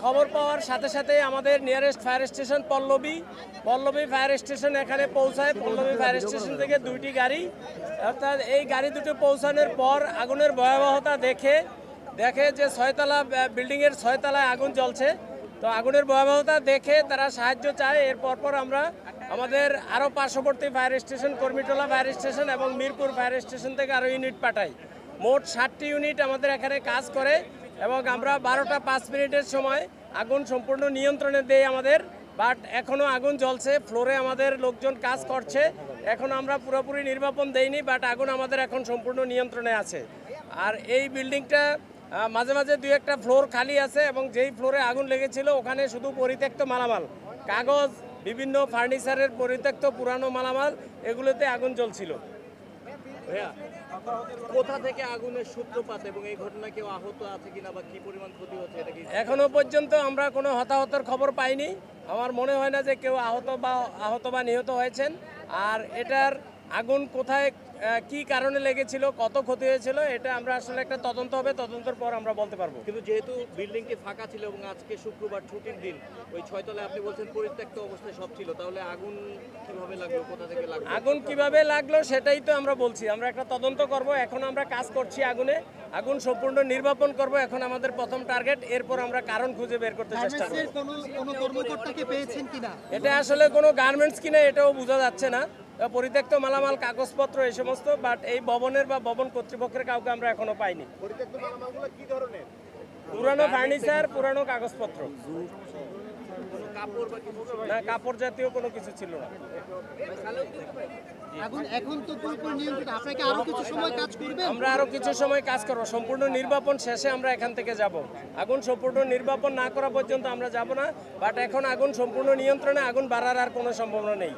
খবর পাওয়ার সাথে সাথে আমাদের nearest fire station Pallabi fire station এখানে পৌঁছায়। পল্লবী ফায়ার স্টেশন থেকে দুইটি গাড়ি, অর্থাৎ এই গাড়ি দুটো পৌঁছানোর পর আগুনের ভয়াবহতা দেখে যে ছয়তলা বিল্ডিংয়ের ছয়তলায় আগুন জ্বলছে। তো আগুনের ভয়াবহতা দেখে তারা সাহায্য চায়। এর পরপর আমরা আমাদের আরও পার্শ্ববর্তী ফায়ার স্টেশন কর্মীটোলা ফায়ার স্টেশন এবং মিরপুর ফায়ার স্টেশন থেকে আরও ইউনিট পাঠাই। মোট 60টি ইউনিট আমাদের এখানে কাজ করে এবং আমরা 12টা 5 মিনিটের সময় আগুন সম্পূর্ণ নিয়ন্ত্রণে দেই আমাদের। বাট এখনও আগুন জ্বলছে, ফ্লোরে আমাদের লোকজন কাজ করছে। এখন আমরা পুরোপুরি নির্বাপন দেইনি, বাট আগুন আমাদের এখন সম্পূর্ণ নিয়ন্ত্রণে আছে। আর এই বিল্ডিংটা মাঝে মাঝে দুই একটা ফ্লোর খালি আছে এবং যেই ফ্লোরে আগুন লেগেছিল ওখানে শুধু পরিত্যক্ত মালামাল, কাগজ, বিভিন্ন ফার্নিচারের পরিত্যক্ত পুরানো মালামাল, এগুলোতে আগুন জ্বলছিল। কোথা থেকে আগুনের সূত্রপাত এবং এই ঘটনা কেউ আহত আছে কিনা বা কি পরিমাণ ক্ষতি হচ্ছে এটা কি এখনো পর্যন্ত আমরা কোনো হতাহতের খবর পাইনি। আমার মনে হয় না যে কেউ আহত বা নিহত হয়েছেন। আর এটার আগুন কোথায় কি কারণে লেগেছিল, কত ক্ষতি হয়েছিল, এটা আমরা আসলে একটা তদন্ত হবে, তদন্তের পর আমরা বলতে পারবো। কিন্তু যেহেতু বিল্ডিংটি ফাঁকা ছিল এবং আজকে শুক্রবার ছুটির দিন, ওই ছয়তলায় আপনি বলছেন পরিত্যক্ত অবস্থায় সব ছিল, তাহলে আগুন কিভাবে লাগলো, কোথা থেকে লাগলো? আগুন কিভাবে লাগলো সেটাই তো আমরা বলছি। আমরা একটা তদন্ত করব। এখন আমরা কাজ করছি আগুন সম্পূর্ণ নির্বাপন করব। এখন আমাদের প্রথম টার্গেট, এরপর আমরা কারণ খুঁজে বের করতে চেষ্টা করব। কোনো কর্মকর্তাকে পেয়েছেন কিনা? এটা আসলে কোনো গার্মেন্টস কিনা এটাও বোঝা যাচ্ছে না। পরিত্যক্ত মালামাল, কাগজপত্র এই সমস্ত, বাট এই ভবনের বা ভবন কর্তৃপক্ষের কাউকে আমরা এখনো পাইনি। পরিত্যক্ত মালামালগুলো কি ধরনের? পুরানো ফার্নিচার, পুরানো কাগজপত্র, কাপড় বা কিছু? না, কাপড় জাতীয় কোনো কিছু ছিল না। এখন তো পুরোপুরি নিয়ন্ত্রিত, আপনাকে আরো কিছু সময় কাজ করবেন? আমরা আরো কিছু সময় কাজ করব। সম্পূর্ণ নির্বাপন শেষে আমরা এখান থেকে যাব। আগুন সম্পূর্ণ নির্বাপন না করা পর্যন্ত আমরা যাব না। বাট এখন আগুন সম্পূর্ণ নিয়ন্ত্রণে, আগুন বাড়ার আর কোনো সম্ভাবনা নেই।